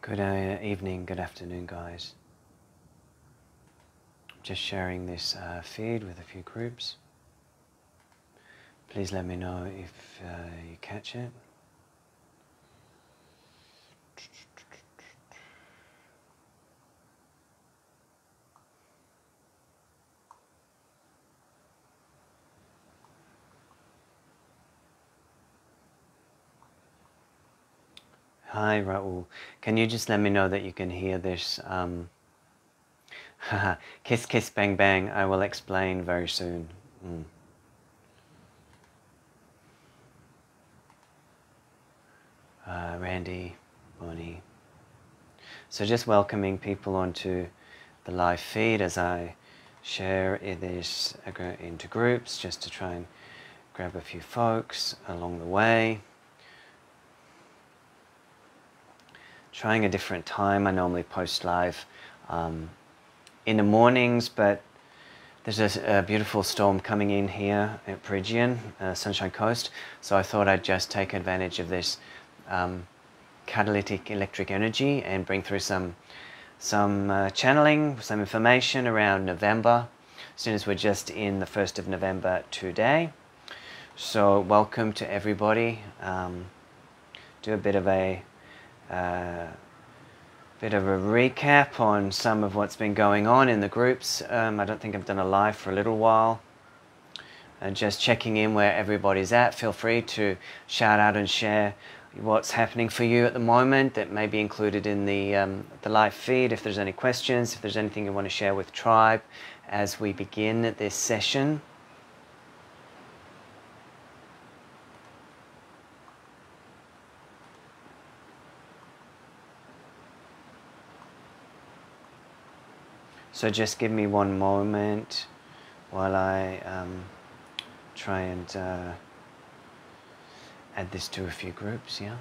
Good evening, good afternoon, guys. Just sharing this feed with a few groups. Please let me know if you catch it. Hi, Raul. Can you just let me know that you can hear this? Kiss, kiss, bang, bang. I will explain very soon. Randy, Bonnie. So just welcoming people onto the live feed as I share this into groups, just to try and grab a few folks along the way. Trying a different time. I normally post live in the mornings, but there's a beautiful storm coming in here at Perigian, Sunshine Coast, so I thought I'd just take advantage of this catalytic electric energy and bring through some channeling, some information around November, as soon as we're just in the 1st of November today. So welcome to everybody. Do a bit of a recap on some of what's been going on in the groups. I don't think I've done a live for a little while. And just checking in where everybody's at. Feel free to shout out and share what's happening for you at the moment that may be included in the live feed. If there's any questions, if there's anything you want to share with Tribe as we begin this session. So just give me one moment while I try and add this to a few groups, yeah?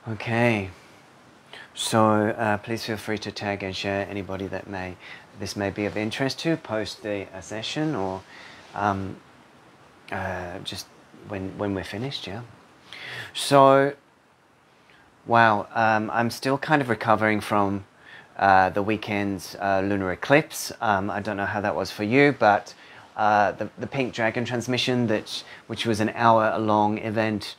Okay. So please feel free to tag and share anybody that this may be of interest to, post the session, or just when we're finished, yeah. So, wow, I'm still kind of recovering from the weekend's lunar eclipse. I don't know how that was for you, but the Pink Dragon transmission, which was an hour-long event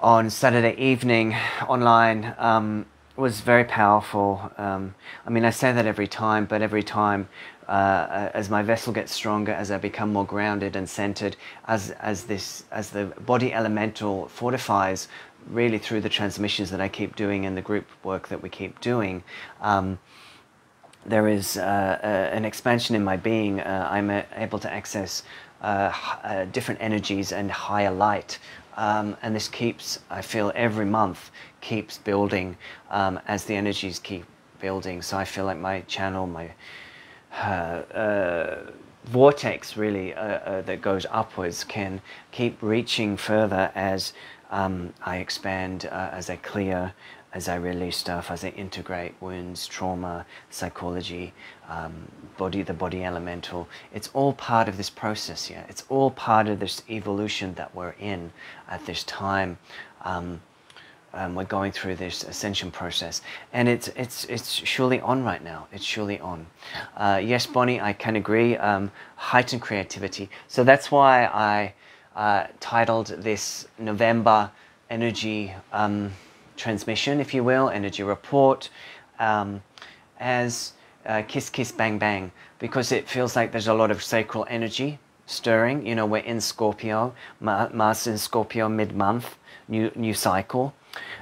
on Saturday evening online, was very powerful. I mean, I say that every time, but every time as my vessel gets stronger, as I become more grounded and centered, as the body elemental fortifies, really through the transmissions that I keep doing and the group work that we keep doing, there is an expansion in my being. I'm able to access different energies and higher light. And this keeps, I feel, every month keeps building as the energies keep building. So I feel like my channel, my vortex really that goes upwards can keep reaching further as I expand, as I clear, as I release stuff, as I integrate wounds, trauma, psychology, the body elemental. It's all part of this process, yeah. It's all part of this evolution that we're in at this time. We're going through this ascension process, and it's surely on right now. It's surely on. Yes, Bonnie, I can agree. Heightened creativity. So that's why I titled this November energy transmission, if you will, energy report, as Kiss Kiss Bang Bang, because it feels like there's a lot of sacral energy stirring. You know, we're in Scorpio, Mars in Scorpio mid-month, new cycle.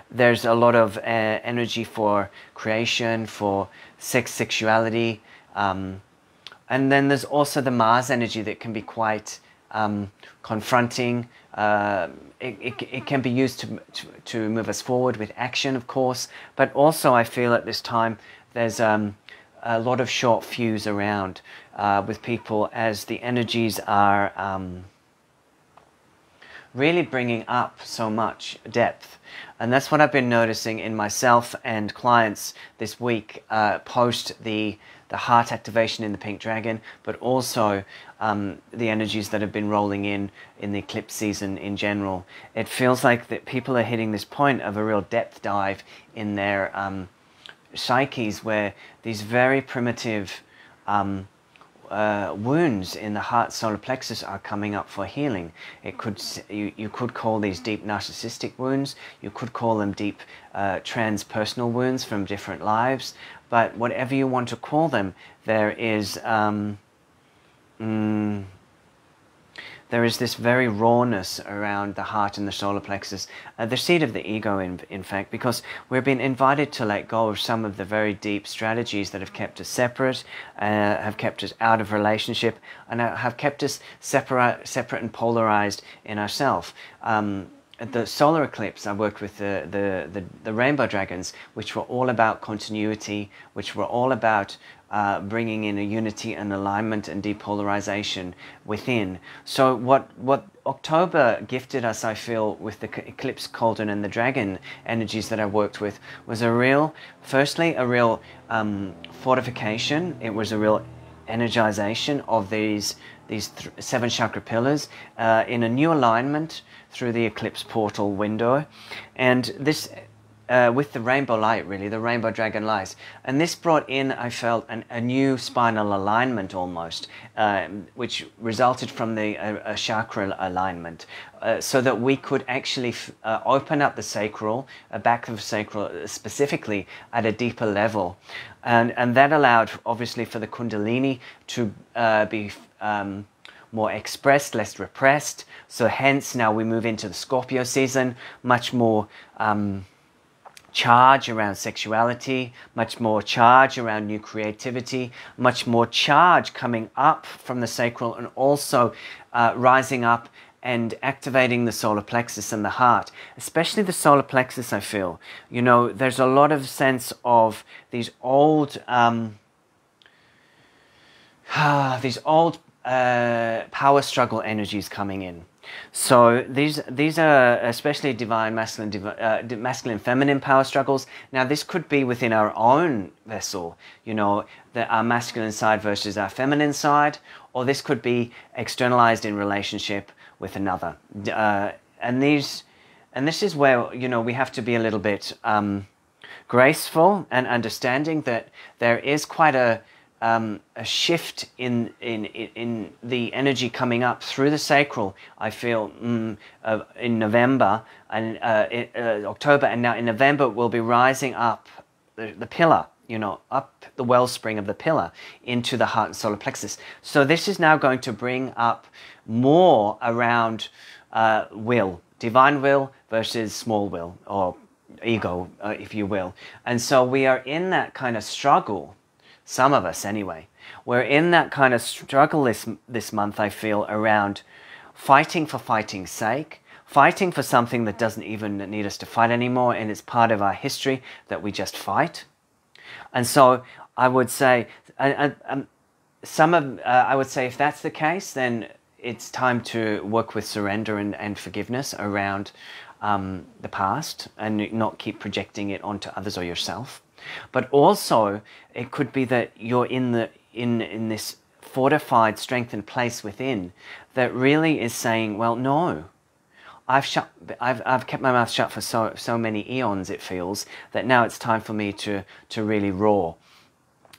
There's a lot of energy for creation, for sexuality, and then there's also the Mars energy that can be quite confronting. It can be used to move us forward with action, of course, but also I feel at this time there's a lot of short fuse around with people as the energies are really bringing up so much depth. And that's what I've been noticing in myself and clients this week, post the heart activation in the pink dragon, but also the energies that have been rolling in the eclipse season in general. It feels like that people are hitting this point of a real depth dive in their psyches, where these very primitive wounds in the heart solar plexus are coming up for healing. It could, you could call these deep narcissistic wounds, you could call them deep transpersonal wounds from different lives, but whatever you want to call them, there is this very rawness around the heart and the solar plexus, the seat of the ego, in fact, because we're being invited to let go of some of the very deep strategies that have kept us separate, have kept us out of relationship, and have kept us separate and polarized in ourselves. At the solar eclipse, I worked with the rainbow dragons, which were all about continuity, which were all about bringing in a unity and alignment and depolarization within. So what October gifted us, I feel, with the eclipse cauldron and the dragon energies that I worked with, was firstly a real fortification. It was a real energization of these 7 chakra pillars in a new alignment through the eclipse portal window, and this with the rainbow light, really, the rainbow dragon light. And this brought in, I felt, a new spinal alignment almost, which resulted from the chakra alignment, so that we could actually open up the sacral, back of the sacral specifically, at a deeper level. And that allowed, obviously, for the kundalini to be more expressed, less repressed. So hence now we move into the Scorpio season, much more charge around sexuality, much more charge around new creativity, much more charge coming up from the sacral, and also rising up and activating the solar plexus and the heart, especially the solar plexus. I feel, you know, there's a lot of sense of these old power struggle energies coming in. So these are especially divine masculine feminine power struggles. Now this could be within our own vessel, you know, our masculine side versus our feminine side, or this could be externalized in relationship with another. And this is where, you know, we have to be a little bit graceful and understanding that there is quite a shift in the energy coming up through the sacral. I feel in November and October, and now in November we'll be rising up the pillar, you know, up the wellspring of the pillar into the heart and solar plexus. So this is now going to bring up more around will, divine will versus small will, or ego, if you will. And so we are in that kind of struggle. Some of us, anyway. We're in that kind of struggle this month, I feel, around fighting for fighting's sake, fighting for something that doesn't even need us to fight anymore, and it's part of our history that we just fight. And so I would say, I would say if that's the case, then it's time to work with surrender and forgiveness around the past, and not keep projecting it onto others or yourself. But also, it could be that you're in this fortified, strengthened place within that really is saying, well, no, I've kept my mouth shut for so many eons, it feels, that now it's time for me to really roar.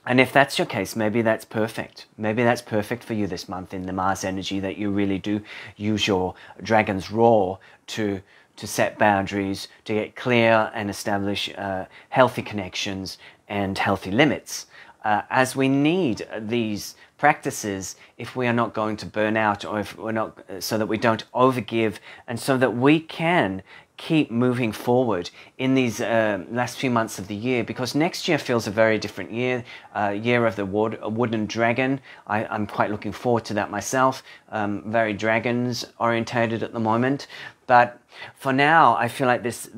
And if that's your case, maybe that's perfect. Maybe that's perfect for you this month in the Mars energy, that you really do use your dragon's roar to set boundaries, to get clear and establish healthy connections and healthy limits. As we need these practices if we are not going to burn out, or if we're not, so that we don't overgive, and so that we can keep moving forward in these last few months of the year, because next year feels a very different year, year of the wooden dragon. I'm quite looking forward to that myself, very dragons orientated at the moment. But for now, I feel like this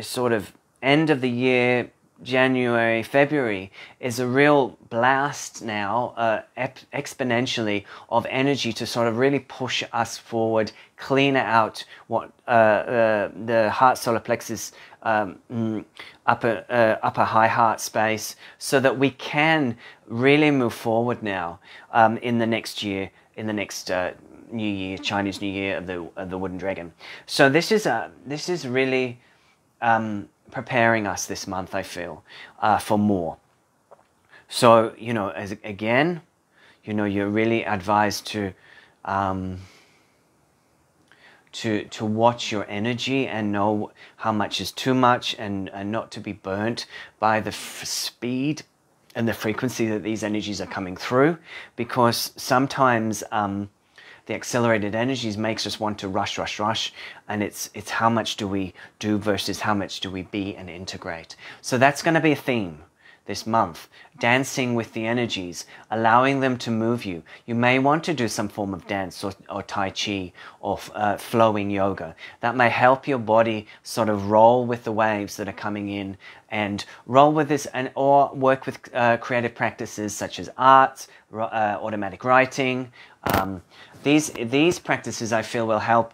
sort of end of the year, January, February is a real blast now, exponentially, of energy to sort of really push us forward, clean out what the heart solar plexus, upper high heart space, so that we can really move forward now in the next year, in the next New Year, Chinese New Year of the Wooden Dragon. So this is really preparing us this month, I feel, for more. So, you know, again, you know, you're really advised to watch your energy and know how much is too much, and not to be burnt by the speed and the frequency that these energies are coming through, because sometimes the accelerated energies makes us want to rush, and it's how much do we do versus how much do we be and integrate. So that's going to be a theme this month, dancing with the energies, allowing them to move you. You may want to do some form of dance or Tai Chi or flowing yoga. That may help your body sort of roll with the waves that are coming in, and roll with this, or work with creative practices such as arts, automatic writing. These practices, I feel, will help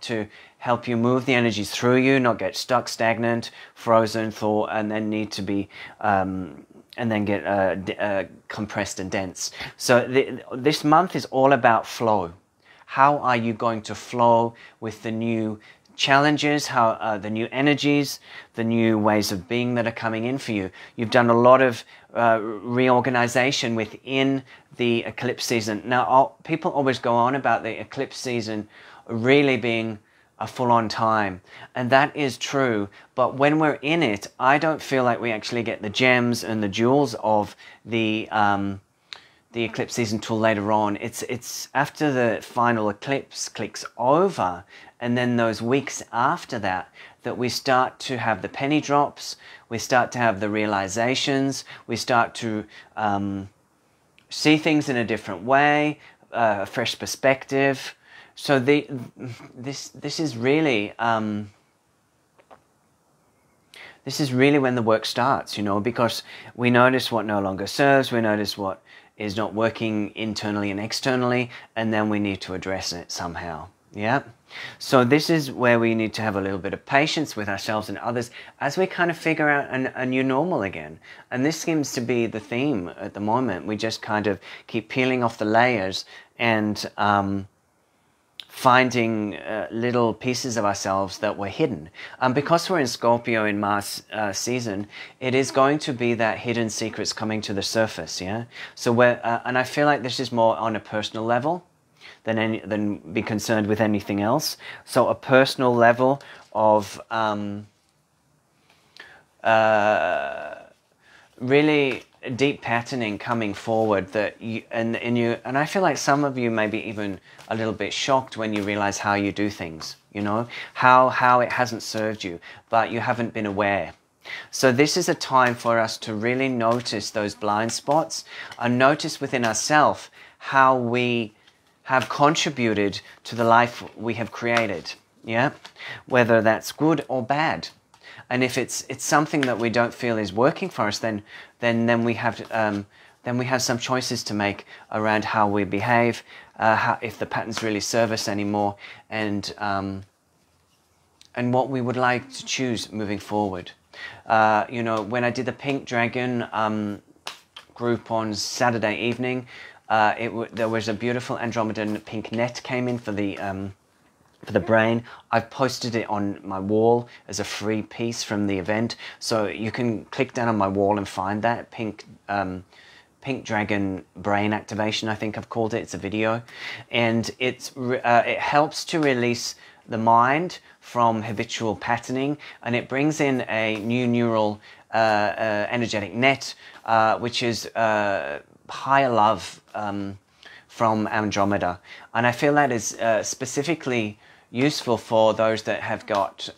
you move the energies through you, not get stuck, stagnant, frozen, thought, and then need to be and then get compressed and dense. So this month is all about flow. How are you going to flow with the new challenges, how the new energies, the new ways of being that are coming in for you? You've done a lot of reorganization within the eclipse season. Now, people always go on about the eclipse season really being a full-on time, and that is true, but when we're in it, I don't feel like we actually get the gems and the jewels of the eclipse season till later on. It's after the final eclipse clicks over, and then those weeks after that we start to have the penny drops, we start to have the realizations, we start to see things in a different way, a fresh perspective. So this is really when the work starts, you know, because we notice what no longer serves, we notice what is not working internally and externally, and then we need to address it somehow. Yeah. So this is where we need to have a little bit of patience with ourselves and others as we kind of figure out a new normal again. And this seems to be the theme at the moment. We just kind of keep peeling off the layers and finding little pieces of ourselves that were hidden. Because we're in Scorpio in Mars season, it is going to be that hidden secrets coming to the surface, yeah? So and I feel like this is more on a personal level than be concerned with anything else. So a personal level of really deep patterning coming forward that and I feel like some of you may be even a little bit shocked when you realize how you do things, you know, how it hasn't served you, but you haven't been aware. So this is a time for us to really notice those blind spots and notice within ourselves how we have contributed to the life we have created, yeah, whether that's good or bad. And if it's something that we don't feel is working for us, then we have some choices to make around how we behave, if the patterns really serve us anymore, and what we would like to choose moving forward. You know, when I did the Pink Dragon group on Saturday evening, there was a beautiful Andromedan pink net came in for the brain. I've posted it on my wall as a free piece from the event, so you can click down on my wall and find that Pink Dragon brain activation, I think I've called it. It's a video, and it helps to release the mind from habitual patterning, and it brings in a new neural energetic net, which is higher love from Andromeda. And I feel that is specifically useful for those that have got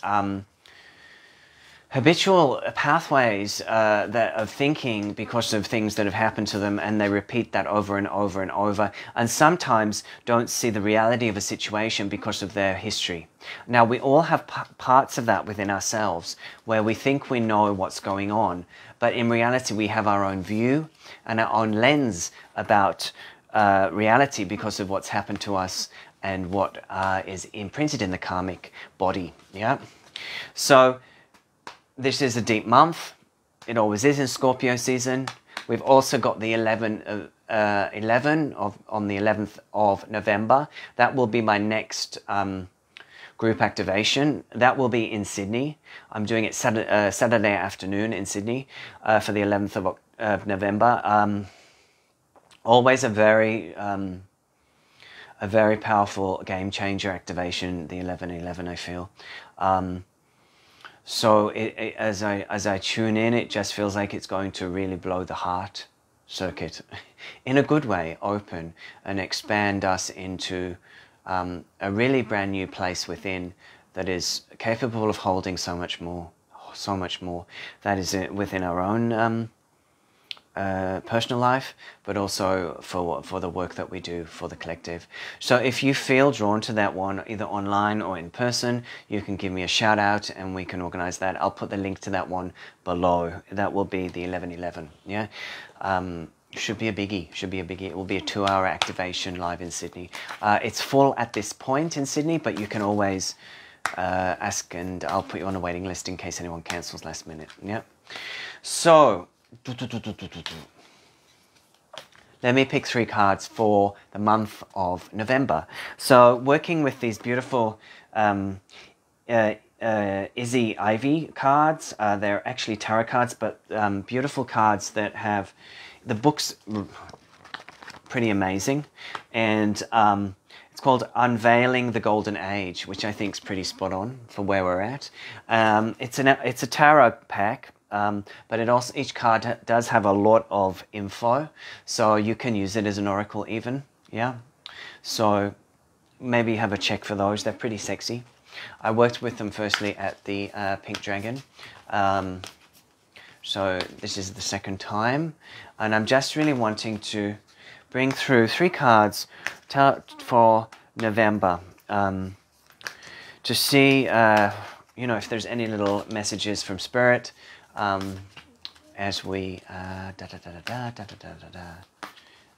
habitual pathways of thinking because of things that have happened to them, and they repeat that over and over and over, and sometimes don't see the reality of a situation because of their history. Now, we all have parts of that within ourselves where we think we know what's going on, but in reality we have our own view and our own lens about reality because of what's happened to us and what is imprinted in the karmic body. Yeah. So this is a deep month. It always is in Scorpio season. We've also got the 11 on the 11th of November. That will be my next group activation. That will be in Sydney. I'm doing it Saturday afternoon in Sydney for the 11th of November. Always a very powerful game changer activation, the 11/11, I feel. So as I tune in, it just feels like it's going to really blow the heart circuit in a good way, open and expand us into a really brand new place within that is capable of holding so much more that is within our own personal life, but also for the work that we do for the collective. So if you feel drawn to that one, either online or in person, you can give me a shout out and we can organize that. I'll put the link to that one below. That will be the 11/11. Yeah. Should be a biggie. It will be a 2-hour activation live in Sydney. It's full at this point in Sydney, but you can always ask and I'll put you on a waiting list in case anyone cancels last minute. Yeah. So let me pick 3 cards for the month of November. So working with these beautiful Izzy Ivy cards, they're actually tarot cards, but beautiful cards that have the books pretty amazing, and it's called Unveiling the Golden Age, which I think is pretty spot on for where we're at. It's a tarot pack. But it also, each card does have a lot of info, so you can use it as an oracle even, yeah? So maybe have a check for those, they're pretty sexy. I worked with them firstly at the Pink Dragon, so this is the second time, and I'm just really wanting to bring through 3 cards for November, to see, you know, if there's any little messages from Spirit, as we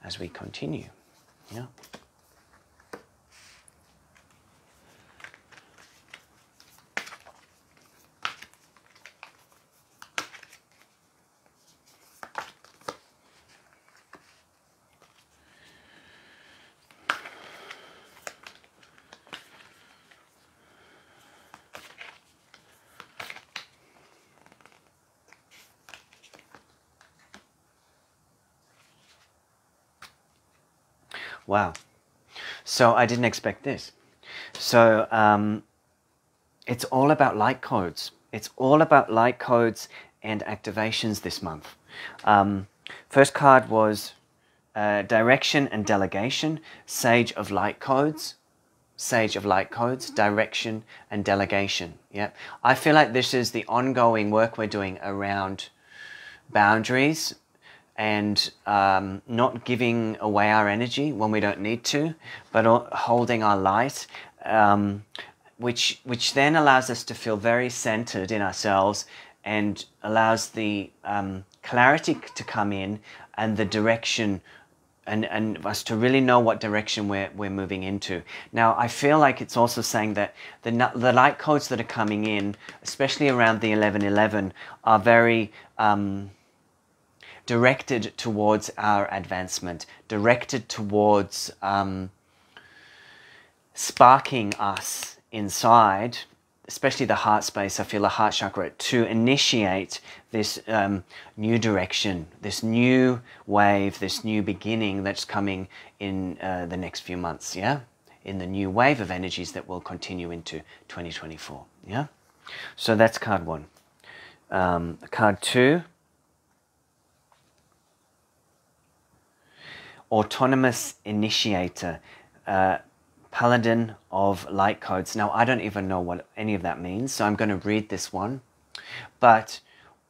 as we continue, yeah. Wow. So I didn't expect this. So it's all about light codes. It's all about light codes and activations this month. First card was Direction and Delegation, Sage of Light Codes. Sage of Light Codes, Direction and Delegation. Yeah, I feel like this is the ongoing work we're doing around boundaries, and not giving away our energy when we don't need to, but holding our light, which then allows us to feel very centered in ourselves and allows the clarity to come in and the direction, and us to really know what direction we're moving into. Now, I feel like it's also saying that the light codes that are coming in, especially around the 11/11, are very directed towards our advancement, directed towards sparking us inside, especially the heart space. I feel the heart chakra, to initiate this new direction, this new wave, this new beginning that's coming in the next few months, yeah? In the new wave of energies that will continue into 2024, yeah? So that's card 1. Card 2, Autonomous Initiator, Paladin of Light Codes. Now, I don't even know what any of that means, so I'm going to read this one. But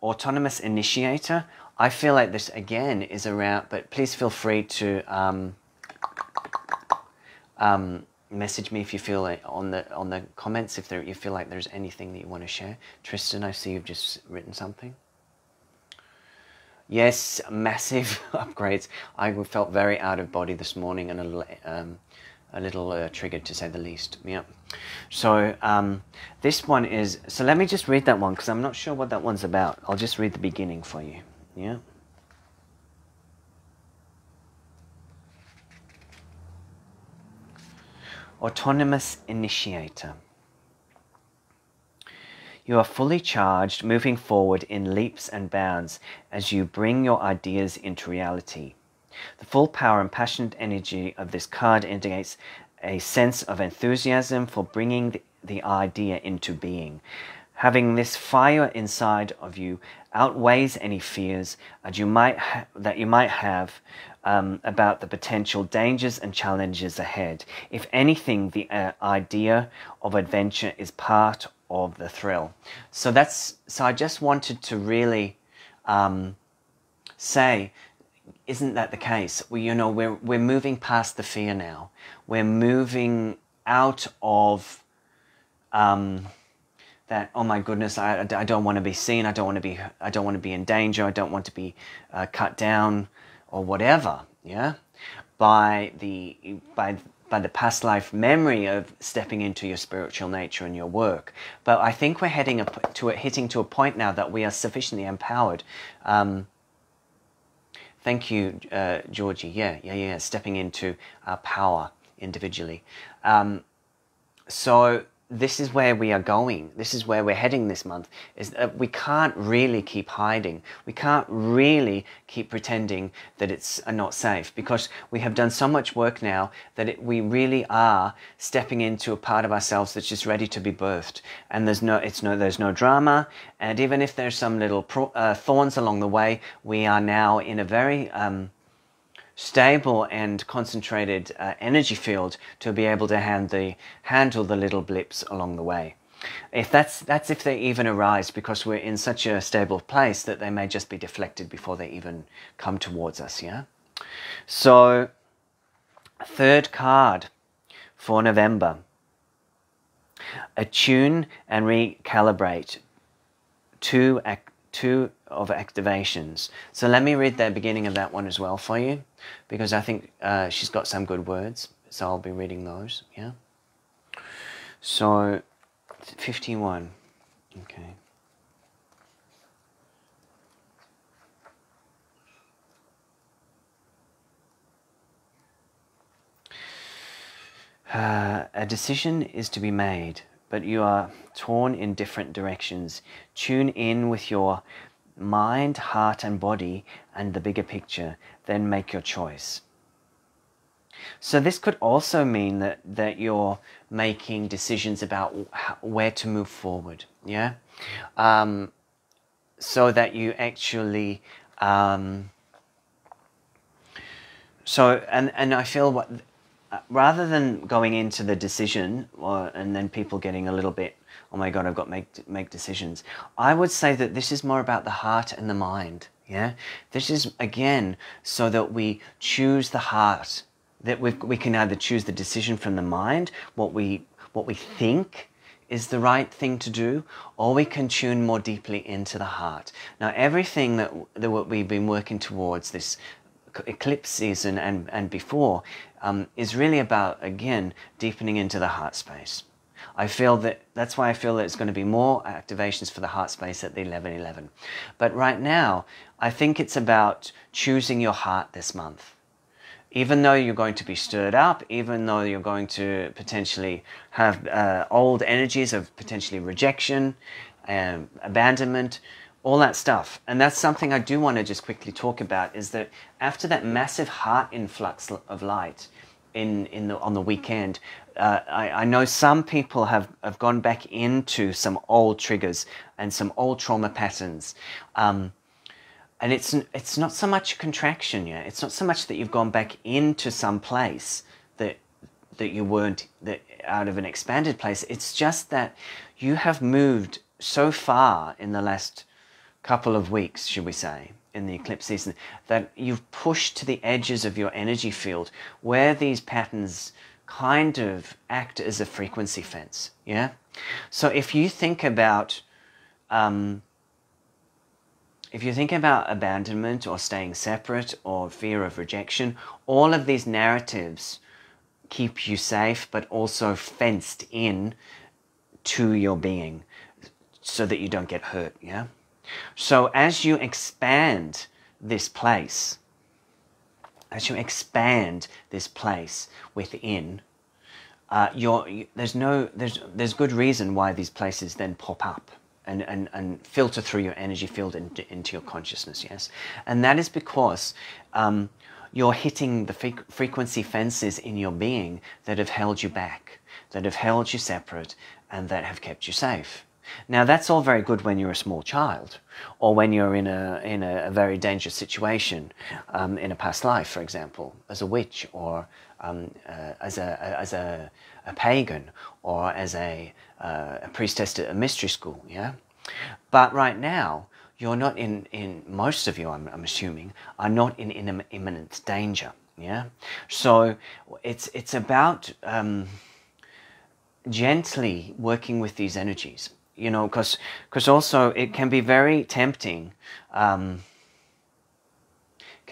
Autonomous Initiator, I feel like this again is around, but please feel free to message me if you feel like on the comments, if you feel like there's anything that you want to share. Tristan, I see you've just written something. Yes, massive upgrades. I felt very out of body this morning and a little triggered, to say the least. Yeah. So this one is, so let me just read that one because I'm not sure what that one's about. I'll just read the beginning for you. Yeah. Autonomous initiator. You are fully charged, moving forward in leaps and bounds as you bring your ideas into reality. The full power and passionate energy of this card indicates a sense of enthusiasm for bringing the idea into being. Having this fire inside of you outweighs any fears that you might have about the potential dangers and challenges ahead. If anything, the idea of adventure is part of the thrill. So I just wanted to really say, isn't that the case? We're moving past the fear now. We're moving out of that. Oh my goodness! I don't want to be seen. I don't want to be in danger. I don't want to be cut down or whatever. Yeah, by the past life memory of stepping into your spiritual nature and your work. But I think we're hitting to a point now that we are sufficiently empowered. Thank you, Georgie. Yeah. Stepping into our power individually. So this is where we are going. This is where we're heading this month. Is that we can't really keep hiding. We can't really keep pretending that it's not safe, because we have done so much work now that we really are stepping into a part of ourselves that's just ready to be birthed. And there's no drama. And even if there's some little thorns along the way, we are now in a very stable and concentrated energy field to be able to handle the little blips along the way. If that's if they even arise, because we're in such a stable place that they may just be deflected before they even come towards us. Yeah. So, third card for November. Attune and recalibrate. Two of activations. So let me read the beginning of that one as well for you, because I think she's got some good words, so I'll be reading those. Yeah. So 51. Okay. A decision is to be made, but you are torn in different directions. Tune in with your mind, heart and body and the bigger picture, then make your choice. So this could also mean that you're making decisions about where to move forward. Yeah. So that you actually and I feel rather than going into the decision and then people getting a little bit, oh my God, I've got to make decisions, I would say that this is more about the heart and the mind. Yeah, this is again so that we choose the heart, that we can either choose the decision from the mind, what we think is the right thing to do, or we can tune more deeply into the heart. Now, everything that we've been working towards this eclipse season and before is really about, again, deepening into the heart space. That's why I feel that it's going to be more activations for the heart space at the 11/11. But right now, I think it's about choosing your heart this month. Even though you're going to be stirred up, even though you're going to potentially have old energies of potentially rejection, abandonment, all that stuff. And that's something I do want to just quickly talk about, is that after that massive heart influx of light on the weekend, I know some people have gone back into some old triggers and some old trauma patterns. And it's not so much contraction, yeah. It's not so much that you've gone back into some place that you weren't out of an expanded place. It's just that you have moved so far in the last couple of weeks, should we say, in the eclipse season, that you've pushed to the edges of your energy field where these patterns kind of act as a frequency fence. Yeah. So if you think about if you think about abandonment or staying separate or fear of rejection, all of these narratives keep you safe, but also fenced in to your being so that you don't get hurt, yeah? So as you expand this place, within, there's good reason why these places then pop up and filter through your energy field into your consciousness, yes? And that is because you're hitting the frequency fences in your being that have held you back, that have held you separate, and that have kept you safe. Now that's all very good when you're a small child, or when you're in a very dangerous situation, in a past life, for example, as a witch, or as a pagan, or as a priestess at a mystery school, yeah? But right now, you're not in most of you, I'm assuming, are not in imminent danger, yeah? So it's about gently working with these energies, you know, because also it can be very tempting, can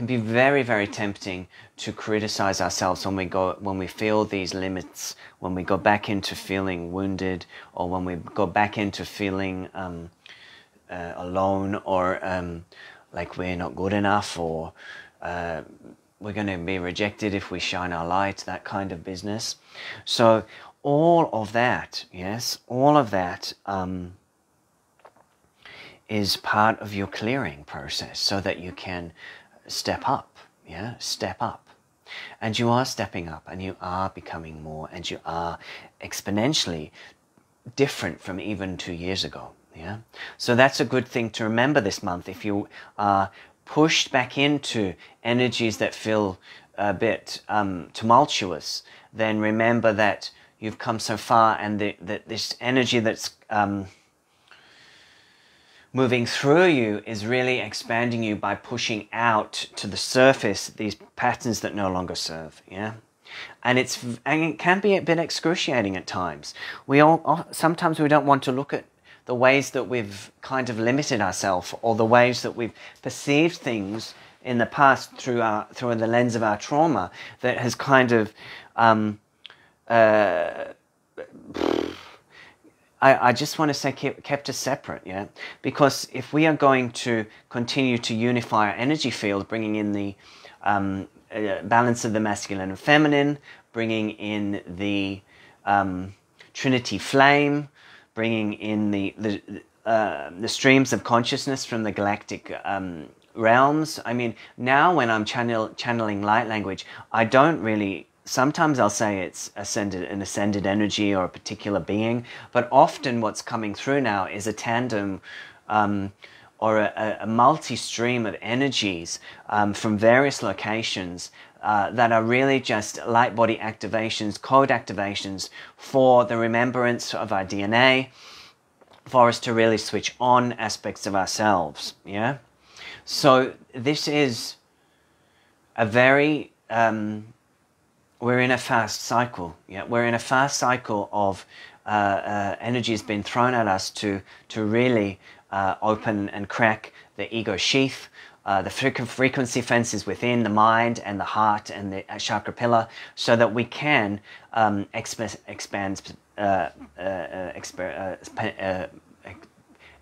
be very, very tempting to criticize ourselves when we feel these limits, when we go back into feeling wounded, or when we go back into feeling alone, or like we're not good enough, or we're going to be rejected if we shine our light, that kind of business. So all of that, yes, all of that is part of your clearing process, so that you can step up, yeah, step up. And you are stepping up, and you are becoming more, and you are exponentially different from even 2 years ago, yeah? So that's a good thing to remember this month. If you are pushed back into energies that feel a bit tumultuous, then remember that you've come so far, and that this energy that's moving through you is really expanding you by pushing out to the surface these patterns that no longer serve, yeah? And it can be a bit excruciating at times. Sometimes we don't want to look at the ways that we've kind of limited ourselves, or the ways that we've perceived things in the past through the lens of our trauma, that has kind of I just want to say kept us separate, yeah? Because if we are going to continue to unify our energy field, bringing in the balance of the masculine and feminine, bringing in the Trinity flame, bringing in the streams of consciousness from the galactic realms. I mean, now when I'm channeling light language, I don't really... Sometimes I'll say it's an ascended energy or a particular being, but often what's coming through now is a tandem or a multi-stream of energies from various locations that are really just light body activations, code activations for the remembrance of our DNA, for us to really switch on aspects of ourselves, yeah? So this is a very... we're in a fast cycle, yeah? We're in a fast cycle of energy has been thrown at us to really open and crack the ego sheath, the frequency fences within the mind and the heart and the chakra pillar, so that we can expand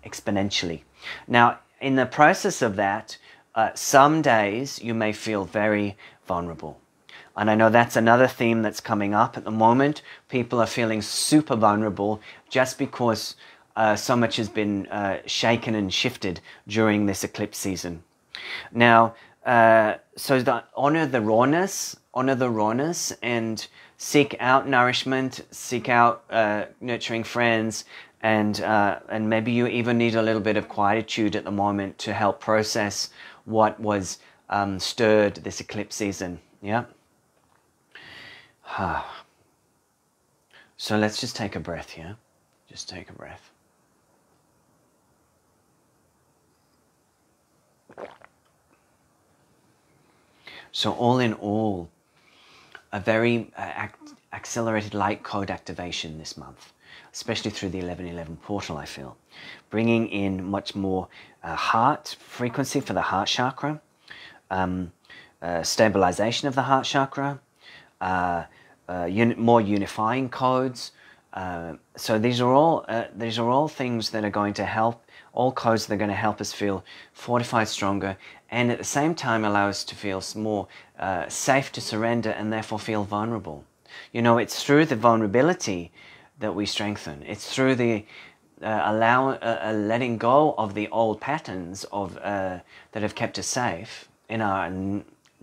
exponentially. Now, in the process of that, some days you may feel very vulnerable. And I know that's another theme that's coming up at the moment. People are feeling super vulnerable just because so much has been shaken and shifted during this eclipse season. Now, so honor the rawness, and seek out nourishment, seek out nurturing friends, and maybe you even need a little bit of quietude at the moment to help process what was stirred this eclipse season, yeah? So let's just take a breath, yeah? Just take a breath. So all in all, a very accelerated light code activation this month. especially through the 1111 portal, I feel. Bringing in much more heart frequency for the heart chakra, stabilization of the heart chakra, more unifying codes. So these are all things that are going to help, all codes that are going to help us feel fortified, stronger, and at the same time allow us to feel more safe to surrender and therefore feel vulnerable. You know, it's through the vulnerability that we strengthen. It's through the letting go of the old patterns of that have kept us safe in our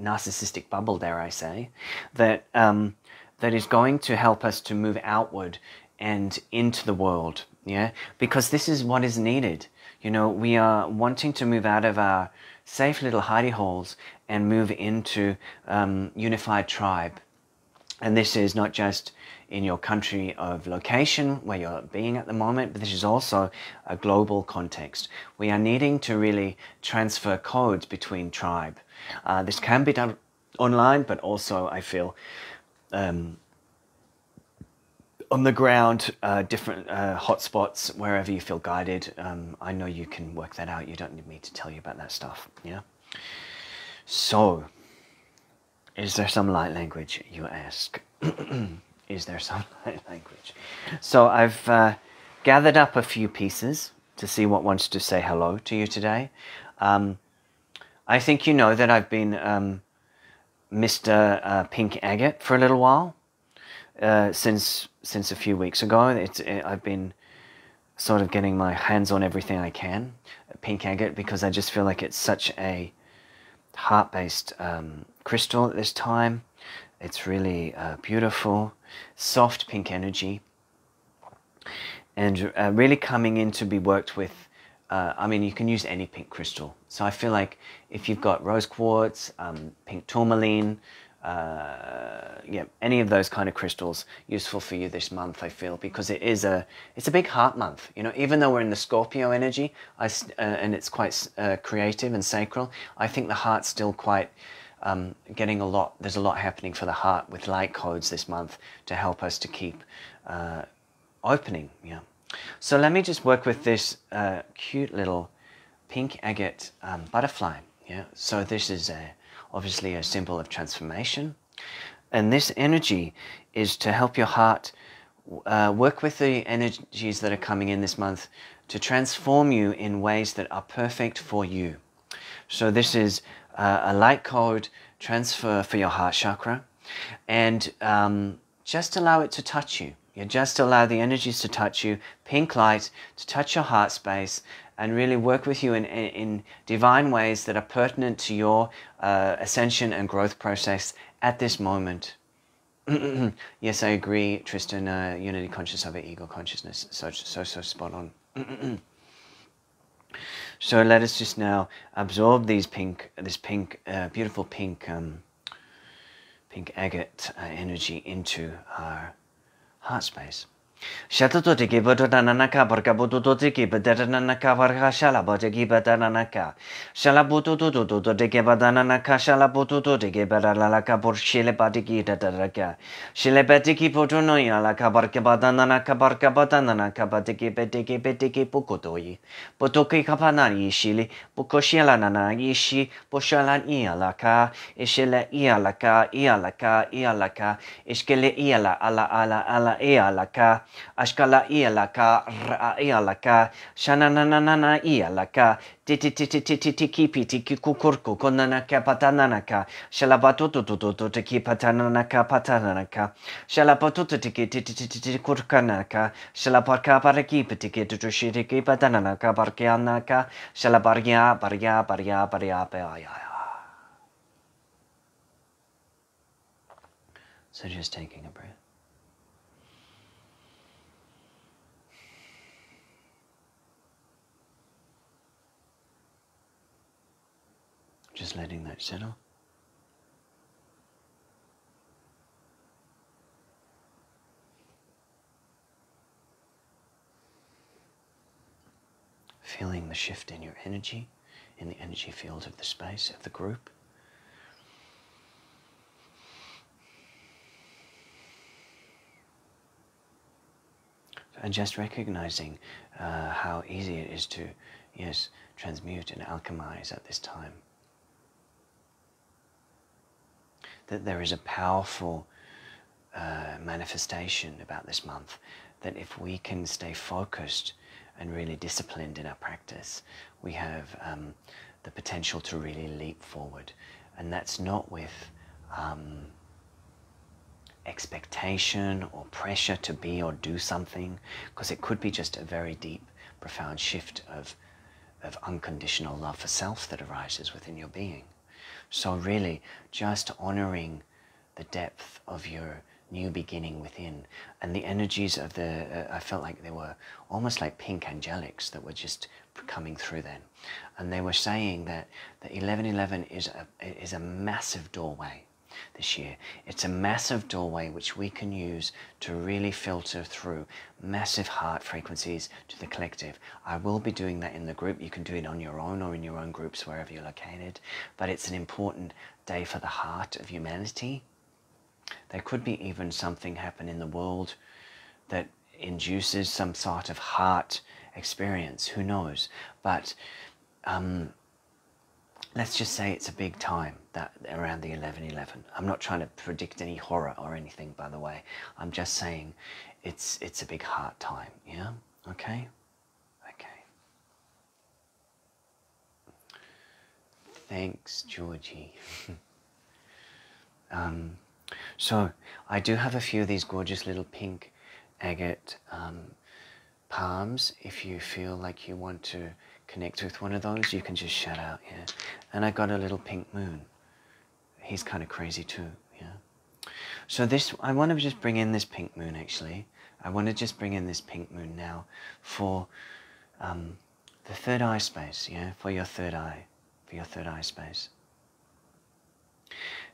narcissistic bubble, dare I say, that that is going to help us to move outward and into the world. Yeah, because this is what is needed. You know, we are wanting to move out of our safe little hidey holes and move into unified tribe. And this is not just in your country of location where you're being at the moment, but this is also a global context. We are needing to really transfer codes between tribe. This can be done online, but also I feel on the ground, different hotspots, wherever you feel guided. I know you can work that out. You don't need me to tell you about that stuff. Yeah. So, is there some light language, you ask? Is there some light language? So I've gathered up a few pieces to see what wants to say hello to you today. I think you know that I've been Mr. Pink Agate for a little while. Since a few weeks ago, I've been sort of getting my hands on everything I can, pink agate, because I just feel like it's such a heart-based crystal at this time. It's really beautiful, soft pink energy, and really coming in to be worked with. I mean, you can use any pink crystal. So I feel like if you've got rose quartz, pink tourmaline, yeah, any of those kind of crystals useful for you this month, I feel, because it's a big heart month. You know, even though we're in the Scorpio energy, and it's quite creative and sacral, I think the heart's still quite getting a lot. There's a lot happening for the heart with light codes this month to help us to keep opening. Yeah. So let me just work with this cute little pink agate butterfly. Yeah. So this is obviously a symbol of transformation. And this energy is to help your heart work with the energies that are coming in this month to transform you in ways that are perfect for you. So this is a light code transfer for your heart chakra. And just allow it to touch you. You just allow the energies to touch you, pink light, to touch your heart space, and really work with you in divine ways that are pertinent to your ascension and growth process at this moment. Yes, I agree, Tristan. Unity conscious over ego consciousness. So spot on. So let us just now absorb this beautiful pink agate energy into our heart space. Shatuto tiki bututanaka barkabutu tiki badanaka varhashala botiki badanaka. Shalabutu tiki badanaka shalabutu tiki badalaka burshile batiki dadaraka. Shilebetiki putunoya la kabarkabadanaka barkabadanaka batiki betiki pukutoi. Butuki kapanani shili, bukoshila nana ishi, bushalan ialaka, ishile ialaka, ishkele iala ala ialaka. Ashkala ialaka, ra ialaka, shananana ialaka, titi piti kukurku konanaka patananaka, shalabatutututu tiki patananaka patananaka, shalapatutu tiki kurkanaka, shalapaka paraki pitiki tutushitiki patananaka barkianaka, shalabarya barya. So just taking a breath. Just letting that settle. Feeling the shift in your energy, in the energy field of the space, of the group. And just recognizing how easy it is to, yes, transmute and alchemize at this time. That there is a powerful manifestation about this month, that if we can stay focused and really disciplined in our practice, we have the potential to really leap forward. And that's not with expectation or pressure to be or do something, because it could be just a very deep, profound shift of unconditional love for self that arises within your being. So really just honoring the depth of your new beginning within, and the energies of the, I felt like they were almost like pink angelics that were just coming through then. And they were saying that the 1111 is a massive doorway this year. It's a massive doorway which we can use to really filter through massive heart frequencies to the collective. I will be doing that in the group. You can do it on your own or in your own groups wherever you're located. But it's an important day for the heart of humanity. There could be even something happen in the world that induces some sort of heart experience. Who knows? But let's just say it's a big time, that around the 1111. I'm not trying to predict any horror or anything, by the way. I'm just saying it's a big heart time, yeah? Okay? Okay. Thanks, Georgie. So I do have a few of these gorgeous little pink agate palms. If you feel like you want to connect with one of those, you can just shout out, yeah. And I got a little pink moon. He's kind of crazy too, yeah. So this, I want to just bring in this pink moon actually. I want to just bring in this pink moon now for the third eye space, yeah, for your third eye space.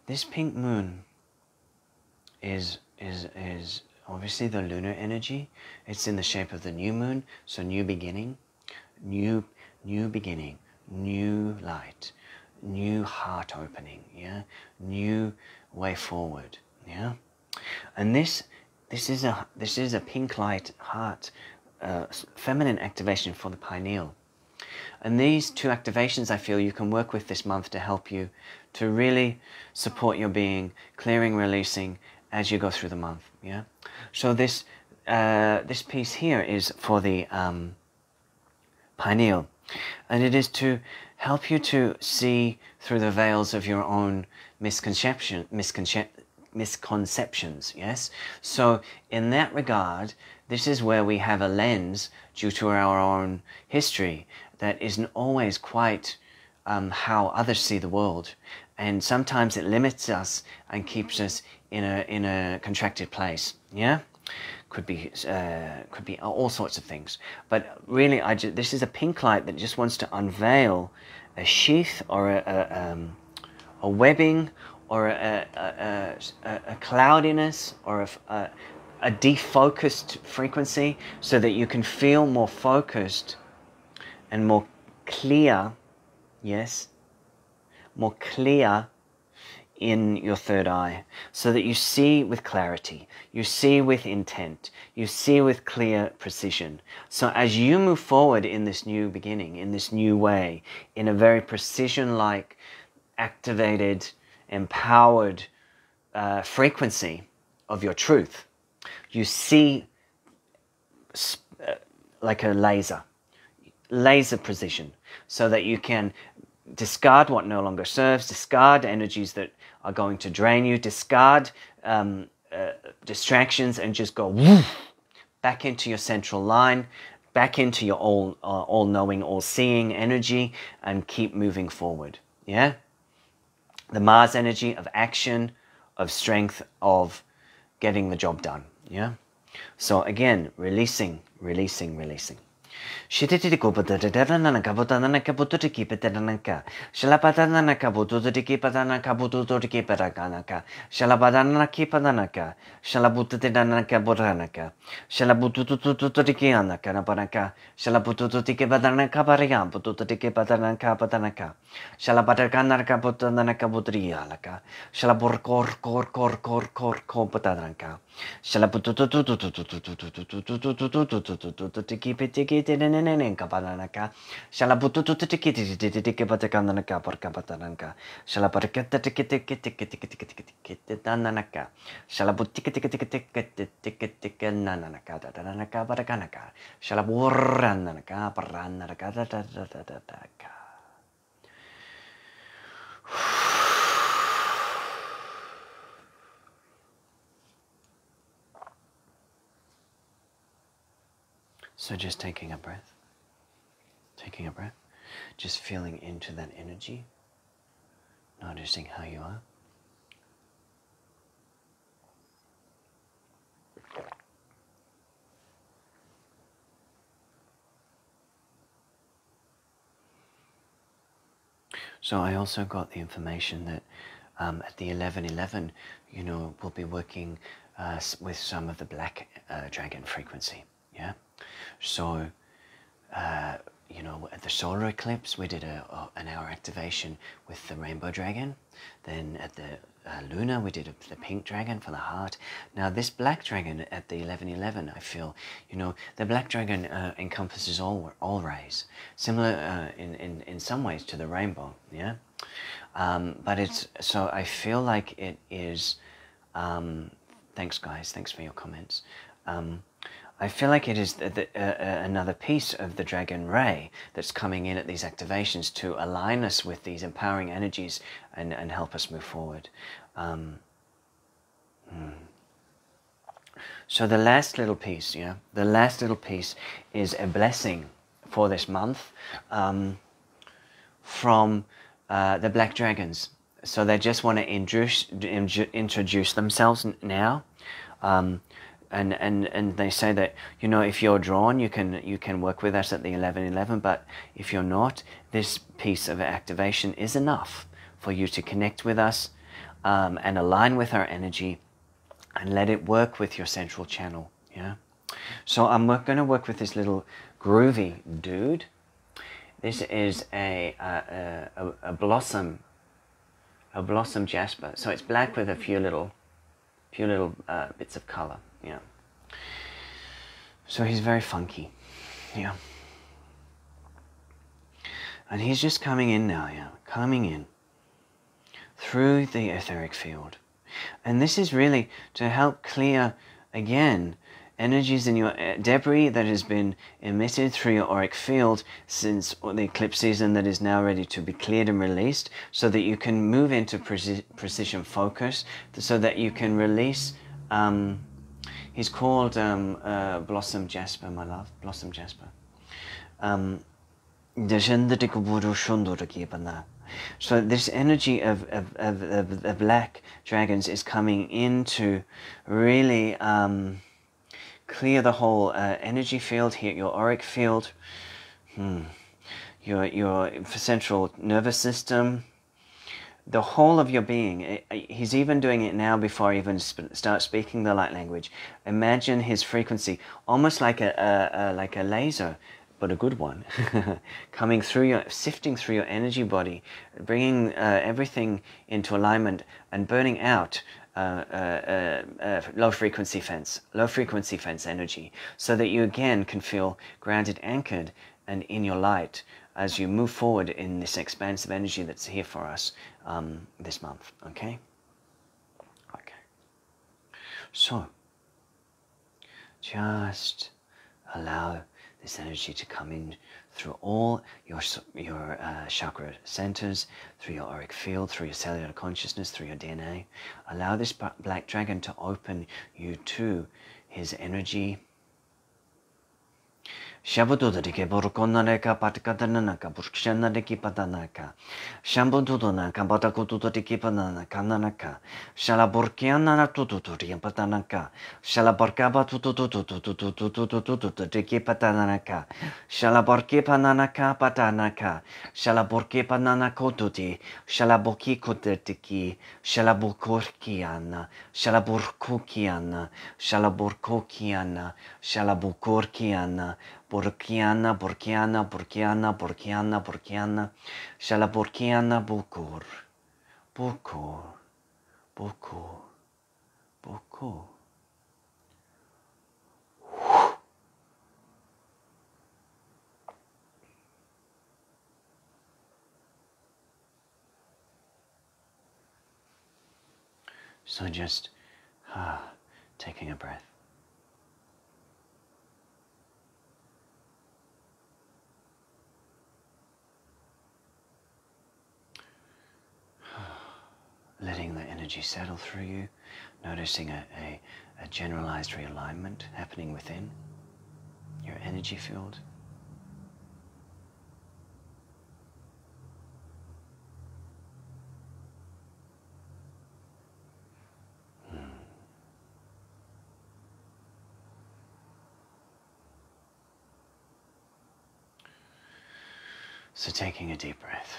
This pink moon is obviously the lunar energy. It's in the shape of the new moon, so new beginning, new beginning, new light, new heart opening, yeah, new way forward, yeah. And this is a pink light heart, feminine activation for the pineal. And these two activations I feel you can work with this month to help you to really support your being, clearing, releasing as you go through the month, yeah. So this piece here is for the pineal, and it is to help you to see through the veils of your own misconceptions, yes. So in that regard, this is where we have a lens due to our own history that isn't always quite how others see the world, and sometimes it limits us and keeps us in a contracted place, yeah. Could be all sorts of things, but really this is a pink light that just wants to unveil a sheath or a webbing or a cloudiness or a defocused frequency, so that you can feel more focused and more clear, yes, more clear in your third eye, so that you see with clarity, you see with intent, you see with clear precision. So as you move forward in this new beginning, in this new way, in a very precision-like, activated, empowered frequency of your truth, you see like a laser precision, so that you can discard what no longer serves, discard energies that are going to drain you, discard distractions, and just go woof, back into your central line, back into your all-knowing, all-seeing energy, and keep moving forward, yeah? The Mars energy of action, of strength, of getting the job done, yeah? So again, releasing. Shititico Patana Capotana Capotiki Petanaka, Shalapatana Caputo to Kipatana Caputo to Kipatakanaka, Shalabadana Kipadanaka, Shalabutana Cabotanaka, Shalabutu to Tikiana Canapanaka, Shalabutu to Tikipatana Capariam, Putu to Tikipatana Capatanaka, Shalabatacana Capotana Cabotrialaka, Shalabur cor Patanaka, Shalabutu to keep it ticket and Capadanaka, Shalabutu to ticket Patakanaka or Capatanaka, Shalapatakata ticket Nanaka, Shalabutik Nanaka, Nanaka, Patakanaka, Shalaburanaka, Paranaka. So just taking a breath, just feeling into that energy, noticing how you are. So I also got the information that at the 11:11, we'll be working with some of the black dragon frequency. Yeah. So, at the solar eclipse, we did an hour activation with the rainbow dragon. Then at the lunar, we did the pink dragon for the heart. Now this black dragon at the 11:11, I feel, the black dragon encompasses all rays, similar in some ways to the rainbow. Yeah, but so I feel like it is. Thanks, guys. Thanks for your comments. I feel like it is another piece of the dragon ray that's coming in at these activations to align us with these empowering energies and help us move forward. So the last little piece, is a blessing for this month from the black dragons. So they just want to introduce themselves now. And they say that, if you're drawn, you can work with us at the 11:11, but if you're not, this piece of activation is enough for you to connect with us and align with our energy and let it work with your central channel. Yeah. So I'm going to work with this little groovy dude. This is a blossom jasper. So it's black with a few little bits of color. Yeah. So he's very funky. Yeah. And he's just coming in now, coming in through the etheric field. And this is really to help clear, again, energies in your debris that has been emitted through your auric field since the eclipse season that is now ready to be cleared and released, so that you can move into precision focus, so that you can release. He's called Blossom Jasper, my love, Blossom Jasper. So this energy of the black dragons is coming in to really clear the whole energy field here, your auric field, your central nervous system, the whole of your being. He's even doing it now before I even start speaking the light language. Imagine his frequency, almost like a laser, but a good one, coming through sifting through your energy body, bringing everything into alignment and burning out low frequency fence energy, so that you again can feel grounded, anchored, and in your light as you move forward in this expansive energy that's here for us this month. Okay. So just allow this energy to come in through all your chakra centers, through your auric field, through your cellular consciousness, through your DNA. Allow this black dragon to open you to his energy. Shabududiki Burkonaka Patakadanaka Burkshanadiki Padanaka Shambudunaka Batakututiki Panana Kananaka Shalaburkiana Tututuri Patanaka Shalabarkaba Tututiki Patanaka Shalaborki Pananaka Patanaka Shalaburki Panana Kotuti Shalaboki Kotiki Shalabukorkiana Shalaburkokiana Shalaburkokiana Shalabukorkiana Burkiana, Burkiana, Burkiana, Burkiana, Burkiana, Shalaburkiana, Bukur, Bukur, Bukur, Bukur. So just taking a breath. Letting the energy settle through you, noticing a generalized realignment happening within your energy field. So taking a deep breath.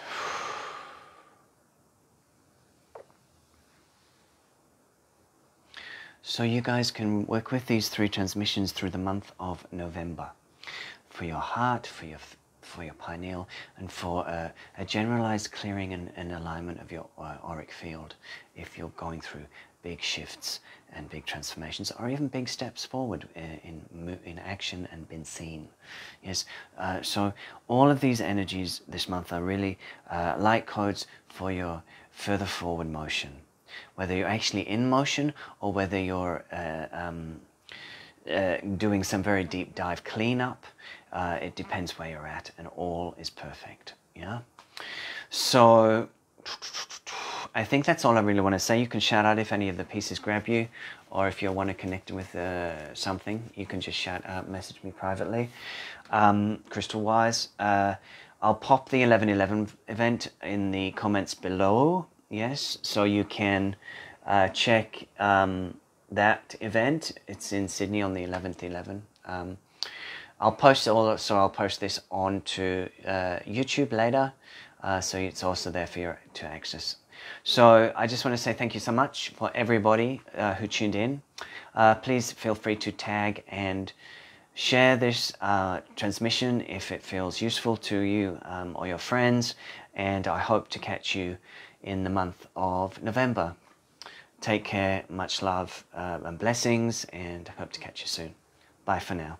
So you guys can work with these 3 transmissions through the month of November for your heart, for your pineal, and for a generalized clearing and alignment of your auric field if you're going through big shifts and big transformations, or even big steps forward in action and been seen. Yes, so all of these energies this month are really light codes for your further forward motion. Whether you're actually in motion or whether you're doing some very deep dive cleanup, it depends where you're at, and all is perfect. Yeah. So I think that's all I really want to say. You can shout out if any of the pieces grab you, or if you want to connect with something, you can just shout out, message me privately. Crystal wise, I'll pop the 11/11 event in the comments below. Yes, so you can check that event. It's in Sydney on the 11/11. I'll post I'll post this onto YouTube later, so it's also there for you to access. So I just want to say thank you so much for everybody who tuned in. Please feel free to tag and share this transmission if it feels useful to you or your friends, and I hope to catch you in the month of November. Take care, much love and blessings, and hope to catch you soon. Bye for now.